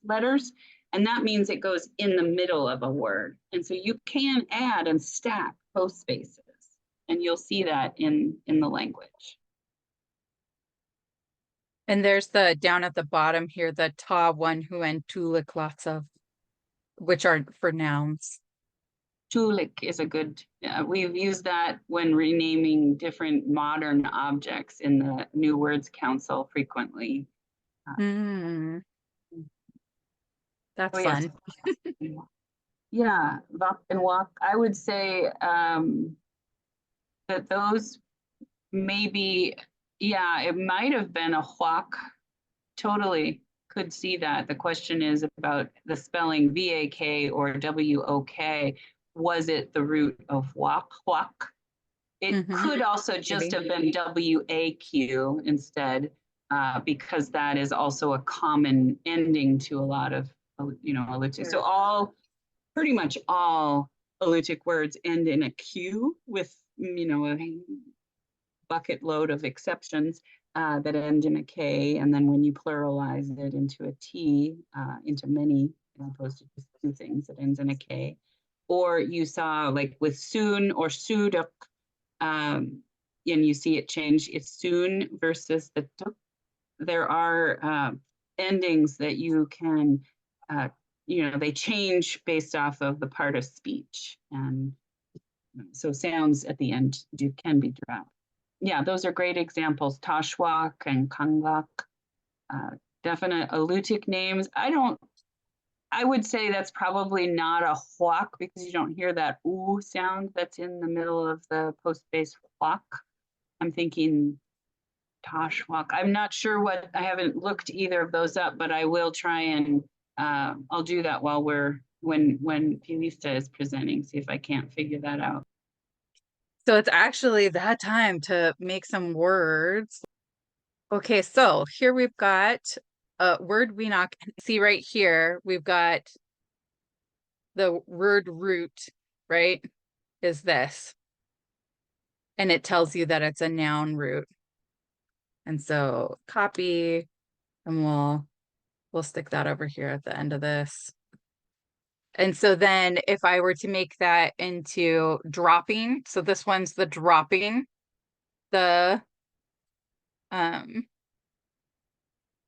letters, and that means it goes in the middle of a word. And so you can add and stack postbases, and you'll see that in the language. And there's the down at the bottom here, the ta, one, who, and tulik, lots of, which are for nouns. Tulik is a good, we've used that when renaming different modern objects in the New Words Council frequently. That's fun. Yeah, Vak and Wak, I would say that those maybe, yeah, it might have been a Huak. Totally could see that. The question is about the spelling VAK or WOK. Was it the root of Huak? It could also just have been WAQ instead, because that is also a common ending to a lot of, Alutiiq. So pretty much all Alutiiq words end in a Q with, a bucket load of exceptions that end in a K. And then when you pluralize it into a T, into many, as opposed to just two things, it ends in a K. Or you saw like with soon or suduk, and you see it change. It's soon versus the tuk. There are endings that you can, they change based off of the part of speech. And so sounds at the end can be dropped. Yeah, those are great examples. Tashwak and Kanglak, definite Alutiiq names. I would say that's probably not a huak because you don't hear that oo sound that's in the middle of the postbase huak. I'm thinking Tashwak. I'm not sure I haven't looked either of those up, but I will try and I'll do that while when Pilista is presenting, see if I can't figure that out. So it's actually that time to make some words. Okay, so here we've got a word Weenok. See right here, we've got the word root, right? Is this. And it tells you that it's a noun root. And so copy, and we'll stick that over here at the end of this. And so then if I were to make that into dropping, so this one's the dropping, the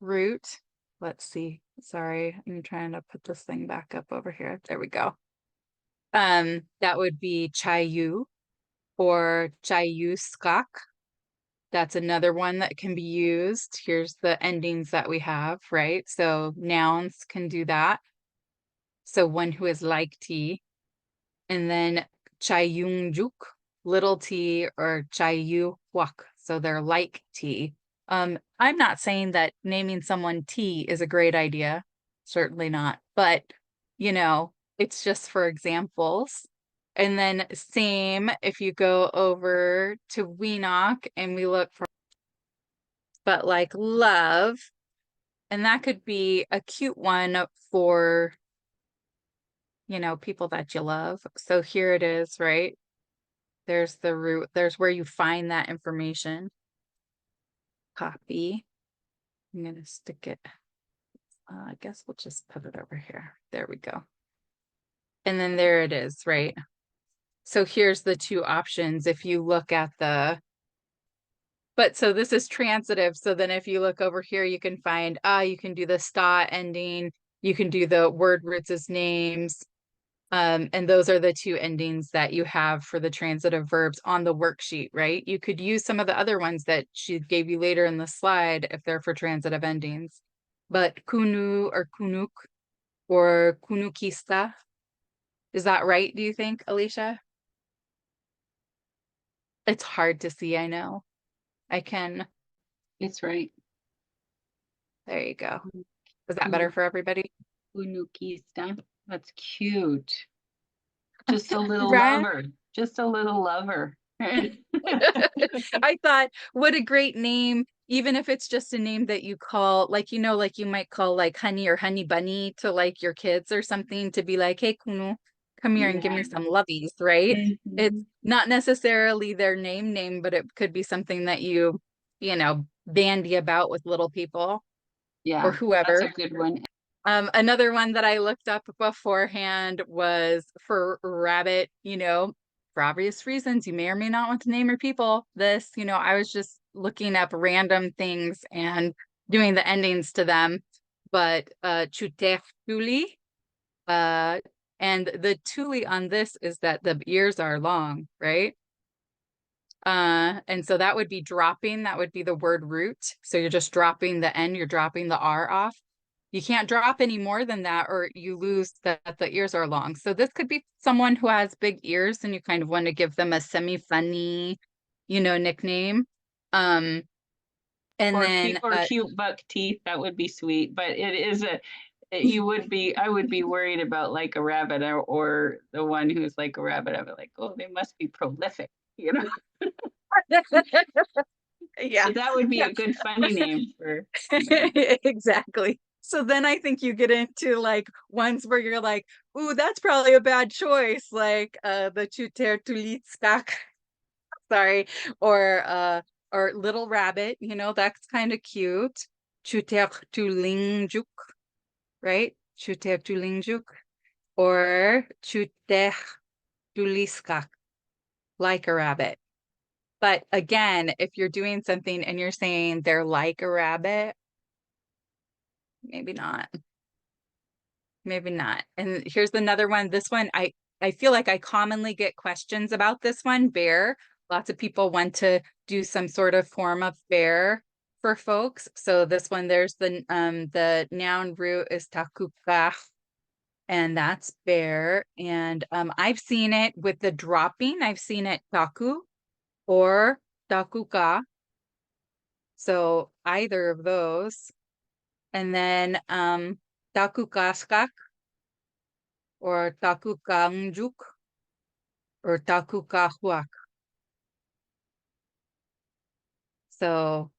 root. Let's see. Sorry, I'm trying to put this thing back up over here. There we go. That would be chayu or chayuskak. That's another one that can be used. Here's the endings that we have, right? So nouns can do that. So one who is like tea. And then chayungjuk, little t, or chayuwak. So they're like tea. I'm not saying that naming someone T is a great idea. Certainly not. But, it's just for examples. And then same if you go over to Weenok and we look for, but like love, and that could be a cute one for, people that you love. So here it is, right? There's the root. There's where you find that information. Copy. I'm going to stick it. I guess we'll just put it over here. There we go. And then there it is, right? So here's the two options. If you look at but so this is transitive. So then if you look over here, you can find, you can do the sta ending. You can do the word roots as names. And those are the two endings that you have for the transitive verbs on the worksheet, right? You could use some of the other ones that she gave you later in the slide if they're for transitive endings. But kunu or kunuk or kunukista, is that right, do you think, Alisha? It's hard to see, I know. I can. It's right. There you go. Is that better for everybody? Kunukista. That's cute. Just a little Right? lover. Just a little lover. I thought, what a great name, even if it's just a name that you call, like, like you might call like honey or honey bunny to like your kids or something, to be like, hey, Kunu, come here and give me some lovies, right? It's not necessarily their name, but it could be something that you bandy about with little people. Yeah, or whoever. That's a good one. Another one that I looked up beforehand was for rabbit, for obvious reasons. You may or may not want to name your people this. I was just looking up random things and doing the endings to them. But Chutertuli, and the tuli on this is that the ears are long, right? And so that would be dropping. That would be the word root. So you're just dropping the N, you're dropping the R off. You can't drop any more than that or you lose that the ears are long. So this could be someone who has big ears and you kind of want to give them a semi-funny, nickname. And then cute buck teeth, that would be sweet. But it is I would be worried about like a rabbit or the one who's like a rabbit. I would like, oh, they must be prolific. you know, Yeah. that would be a good funny name for. Exactly. So then I think you get into like ones where you're like, ooh, that's probably a bad choice, like the Chuter Tulitskak, sorry, or Little Rabbit, you know, that's kind of cute. Chuter Tulingjuk, right? Chuter Tulingjuk or Chuter Tuliskak, like a rabbit. But again, if you're doing something and you're saying they're like a rabbit, maybe not. Maybe not. And here's another one. This one, I feel like I commonly get questions about this one, bear. Lots of people want to do some sort of form of bear for folks. So this one, there's the noun root is takuka, and that's bear. And I've seen it with the dropping. I've seen it taku or takuka. So either of those. And then takukaskak or takukanjuk or takukahuak. So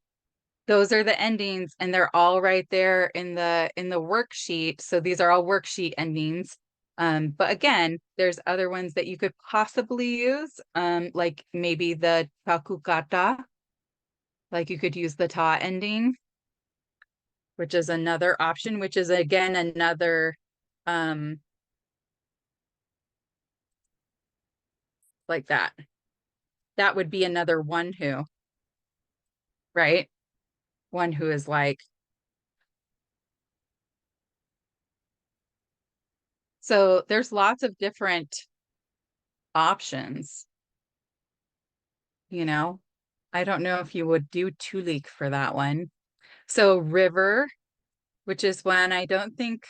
those are the endings, and they're all right there in the worksheet. So these are all worksheet endings. But again, there's other ones that you could possibly use, like maybe the takukata, like you could use the ta ending, which is another option, which is again another like that. That would be another one who, right? One who is like, so there's lots of different options, you know. I don't know if you would do Tulik for that one. So river, which is one I don't think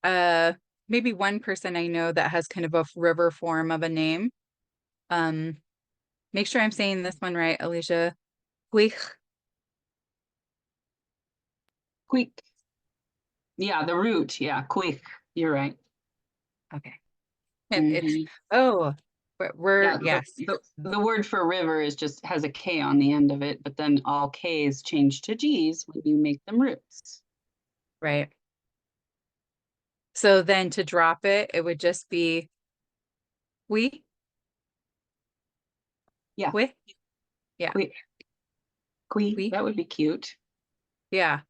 maybe one person I know that has kind of a river form of a name. Make sure I'm saying this one right, Alisha. Huich. Quick. Yeah, the root. Yeah, quick. You're right. Okay. And it's Mhm. oh, we're Yeah, yes, the word for river is just has a K on the end of it, but then all Ks change to Gs when you make them roots. right. So then to drop it, it would just be we, Yeah, we, yeah, quick, quick. we, That would be cute. yeah,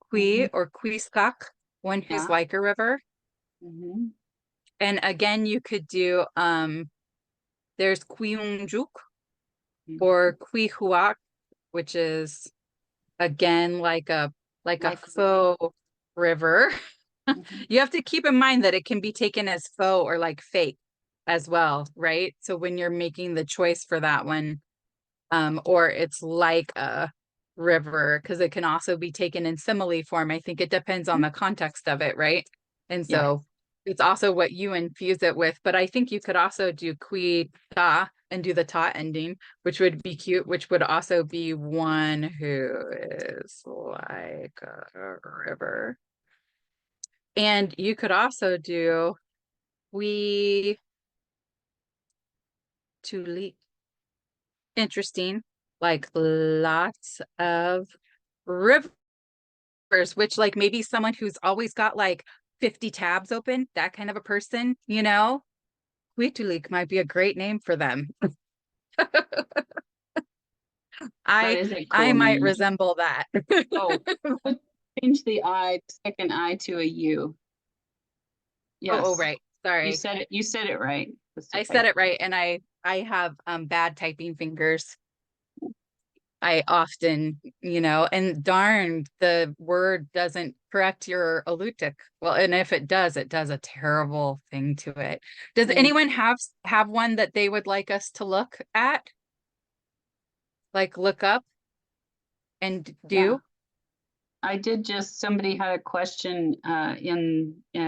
qui Mhm. or quiskak, one who's Yeah. like a river. Mhm. And again, you could do there's quiungjuk Mhm. or quihuak, which is again like a Like river. faux river. Mhm. You have to keep in mind that it can be taken as faux or like fake as well, right? So when you're making the choice for that one, or it's like a river, because it can also be taken in simile form. I think it depends on the context of it, right? And Yeah. so it's also what you infuse it with. But I think you could also do qui ta and do the ta ending, which would be cute, which would also be one who is like a river. And you could also do we to leap. Interesting, like lots of rivers, which like maybe someone who's always got like 50 tabs open, that kind of a person, you know, Huitulik might be a great name for them. That I is a I cool might name. resemble that. Oh, change the I, second I to a U. Oh, Yes. right. Sorry. You said it right. Just a I said typo. it right, and I have bad typing fingers. I often, you know, and darn, the word doesn't correct your Alutiiq. Well, and if it does a terrible thing to it. Does Mm. anyone have one that they would like us to look at? Like look up and Yeah. do? I did just, somebody had a question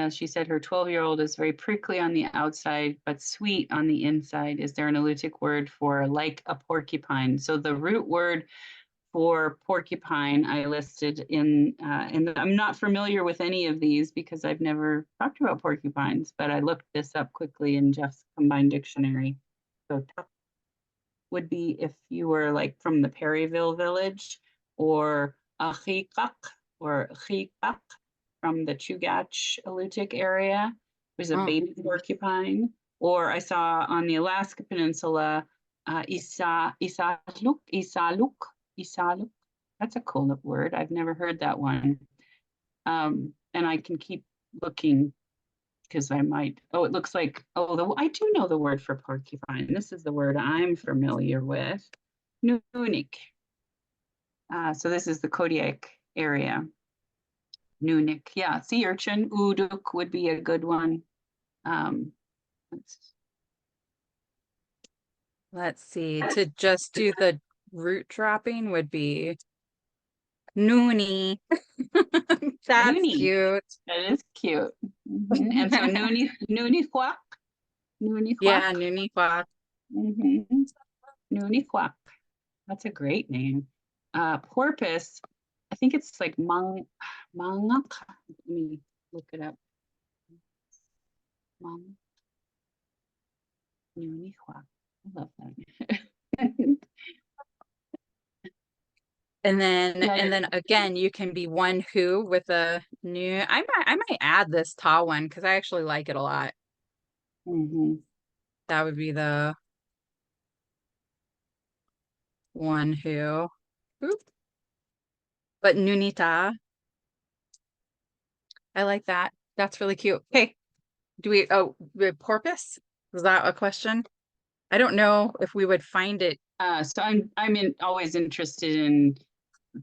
she said her 12-year-old is very prickly on the outside, but sweet on the inside. Is there an Alutiiq word for like a porcupine? So the root word for porcupine I listed and I'm not familiar with any of these because I've never talked about porcupines, but I looked this up quickly in Jeff's combined dictionary. So would be if you were like from the Perryville village, or Agisaq or Agisaq from the Chugach Alutiiq area, which is a Oh, baby porcupine. Or I saw on the Alaska Peninsula, Isaluk. That's a cool word. I've never heard that one. And I can keep looking because I might. Oh, it looks like. Oh, I do know the word for porcupine. This is the word I'm familiar with. Nunik. So this is the Kodiak area. Nunik. Yeah, sea urchin. Uduk would be a good one. Let's let's see. To just do the root dropping would be Noonie. That's Noonie. cute. That is cute. And so Noonie Huak. Noonie Huak. Yeah, Noonie Quack. Noonie Huak. That's a great name. Porpoise, I think it's like Mangak. Let me look it up. Mang Noonie Huak. I love that. And Yeah. then again, you can be one who with a new. I might add this ta one because I actually like it a lot. That would be the one who. Oop. But Nunita, I like that. That's really cute. Hey, do we? Oh, the porpoise? Was that a question? I don't know if we would find it. So always interested in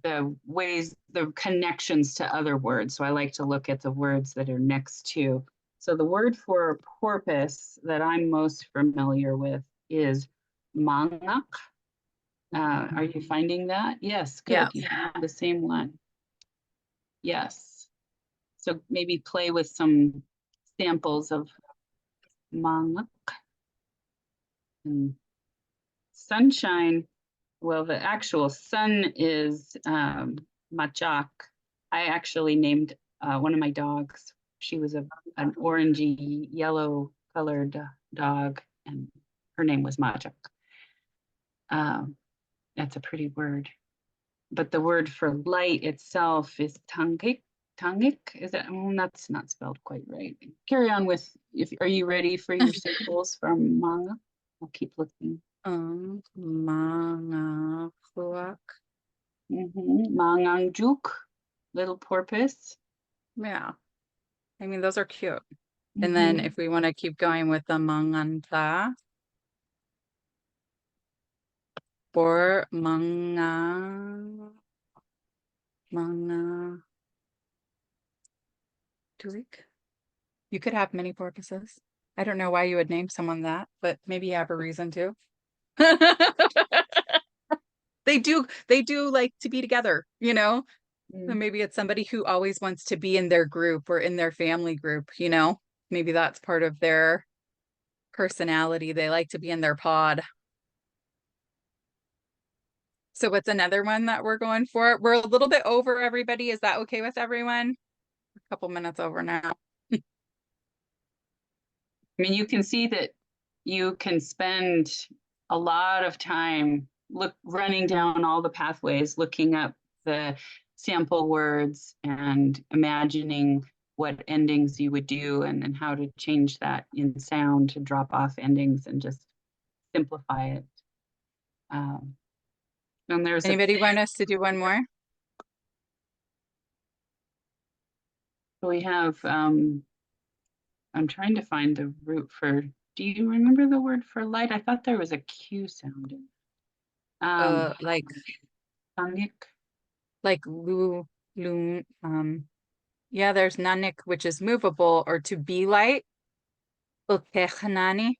the ways, the connections to other words. So I like to look at the words that are next to. So the word for porpoise that I'm most familiar with is mangak. Are you finding that? Yes, Yeah. good. You have the same one. Yes. So maybe play with some samples of mangak and sunshine. Well, the actual sun is Machak. I actually named one of my dogs. She was an orangey yellow colored dog, and her name was Machak. That's a pretty word. But the word for light itself is tangik. Tangik, is that? That's not spelled quite right. Carry on with. If are you ready for your samples from manga? I'll keep looking. Mga Mangangjuk, little porpoise. Yeah. I mean, those are cute. And then if we want to keep going with the manganta or manga tulik. You could have many porpoises. I don't know why you would name someone that, but maybe you have a reason to. They do like to be together, you know? So maybe it's somebody who always wants to be in their group or in their family group, you know? Maybe that's part of their personality. They like to be in their pod. So what's another one that we're going for? We're a little bit over, everybody. Is that okay with everyone? A couple minutes over now. I mean, you can see that you can spend a lot of time running down all the pathways, looking up the sample words and imagining what endings you would do, and then how to change that in sound to drop off endings and just simplify it. And there's Anybody want us to do one more? we have I'm trying to find the root for. Do you remember the word for light? I thought there was a Q sound in Like Sonic. yeah, there's nanik, which is movable or to be light. Ukechnani.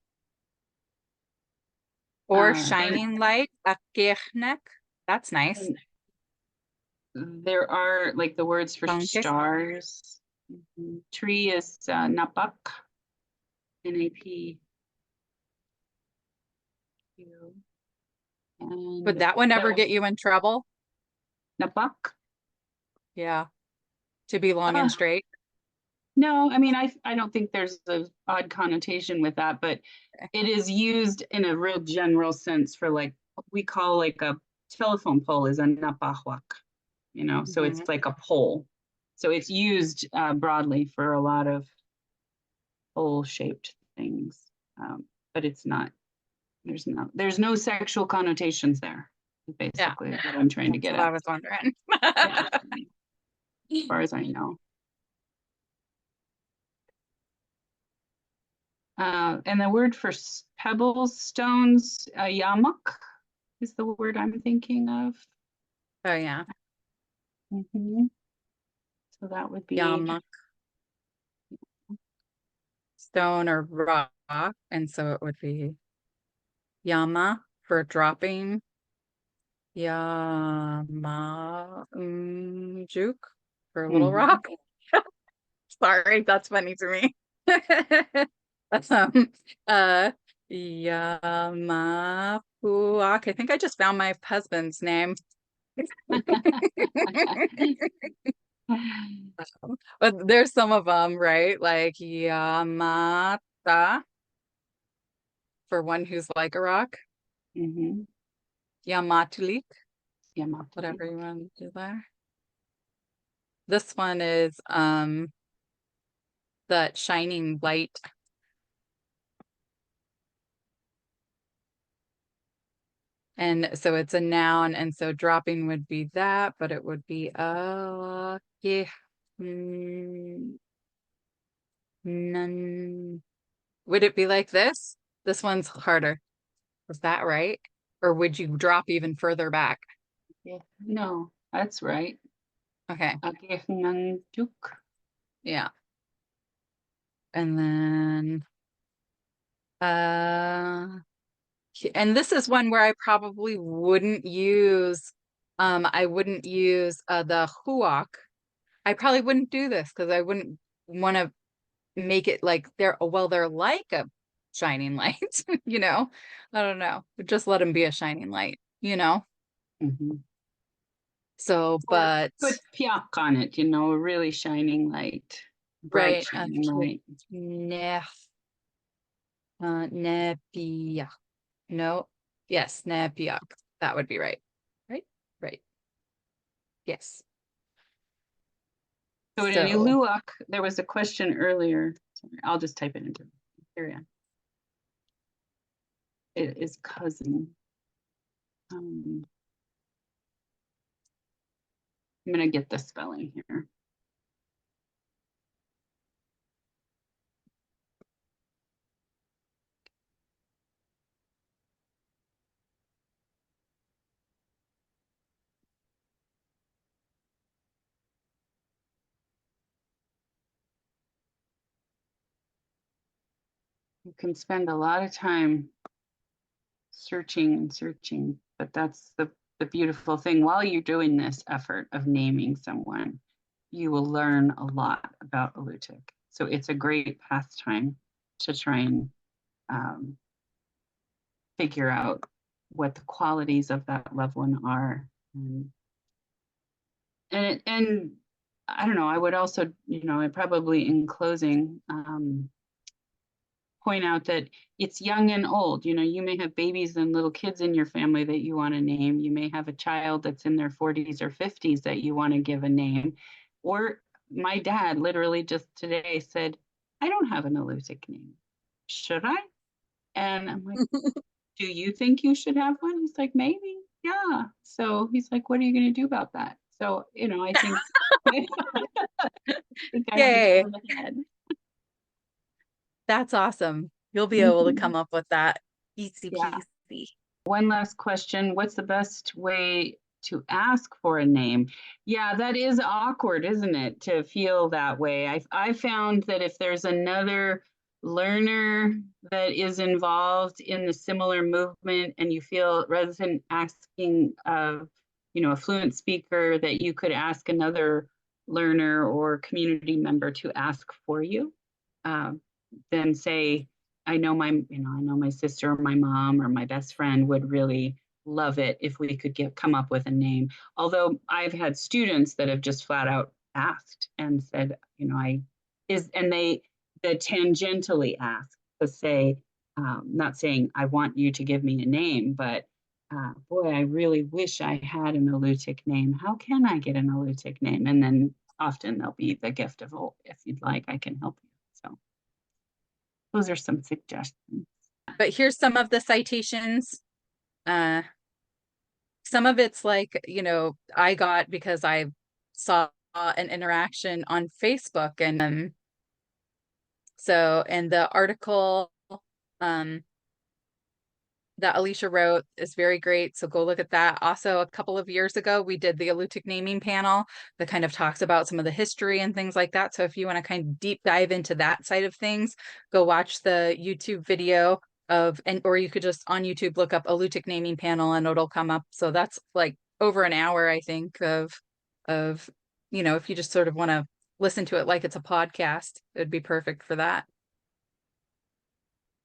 Or shining light, akechnek. That's nice. There are like the words for Pankek. stars. Tree is napak. N-A-P. Would that one ever get you in trouble? Napak? Yeah. To be long and straight. No, I mean, I don't think there's an odd connotation with that, but Okay. it is used in a real general sense for like, we call like a telephone pole is a napahwak, so it's Mhm. like a pole. So it's used broadly for a lot of pole-shaped things, but there's no sexual connotations there, Yeah, basically what I'm trying to that's get what I at. was wondering. Yeah, as far as I know. And the word for pebbles, stones, yamak is the word I'm thinking of. Oh yeah, So that would be, yama, stone or rock, and so it would be yama for dropping, yama juke for a little mhm. rock. Sorry, that's funny to me. um, Yamapuak. I think I just found my husband's name. But there's some of them, right? Like Yamata for one who's like a rock. Mhm. Yamatulik, Yamatuli. whatever you want to do there. This one is that shining light. And so it's a noun, and so dropping would be that, but it would be yeah. None. Would it be like this? This one's harder. Was that right? Or would you drop even further back? Yeah. No, that's right. Okay. Agifnanduk. Yeah. And then uh and this is one where I probably wouldn't use I wouldn't use the huak. I probably wouldn't do this because I wouldn't want to make it like they're like a shining light, you know. I don't know. Just let them be a shining light, you know. Mhm. So, Or but put piak on it, a really shining light, bright right, shining light. nef nepia. No, yes, nepia. That would be right. Right? Right. Yes. So in So Iluak, there was a question earlier. Sorry, I'll just type it into area. It is cousin. I'm gonna get the spelling here. You can spend a lot of time searching and searching, but that's the beautiful thing. While you're doing this effort of naming someone, you will learn a lot about Alutiiq. So it's a great pastime to try and um, figure out what the qualities of that loved one are. And I don't know, I would also, I probably in closing, point out that it's young and old. You may have babies and little kids in your family that you want to name. You may have a child that's in their 40s or 50s that you want to give a name. Or my dad literally just today said, I don't have an Alutiiq name. Should I? And I'm like, do you think you should have one? He's like, maybe. Yeah. So he's like, what are you going to do about that? So, I think I hit it yay, on the head. that's awesome. You'll be able to Mhm. come up with that easy Yeah. peasy. One last question. What's the best way to ask for a name? Yeah, that is awkward, isn't it? To feel that way. I found that if there's another learner that is involved in the similar movement and you feel rather than asking a fluent speaker, that you could ask another learner or community member to ask for you, um, then say, I know my sister or my mom or my best friend would really love it if we could come up with a name. Although I've had students that have just flat out asked and said, and they tangentially ask to say, not saying I want you to give me a name, but boy, I really wish I had an Alutiiq name. How can I get an Alutiiq name? And then often there'll be the gift of, oh, if you'd like, I can help you. So those are some suggestions. But here's some of the citations. Some of it's like, I got because I saw an interaction on Facebook, and so in the article that Alisha wrote is very great. So go look at that. Also, a couple of years ago, we did the Alutiiq Naming panel that kind of talks about some of the history and things like that. So if you want to kind of deep dive into that side of things, go watch the YouTube video or you could just on YouTube look up Alutiiq Naming panel and it'll come up. So that's like over an hour, I think, of if you just sort of want to listen to it like it's a podcast, it'd be perfect for that.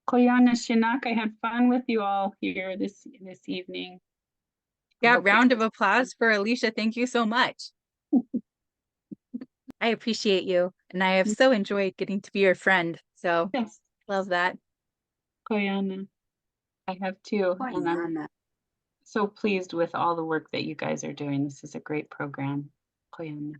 Koyana Shinak, I had fun with you all here this evening. Yeah, round of applause for Alisha. Thank you so much. I appreciate you, and I have so enjoyed getting to be your friend. So yes, love that. Koyana, I have too. And I'm so pleased with all the work that you guys are doing. This is a great program. Koyana.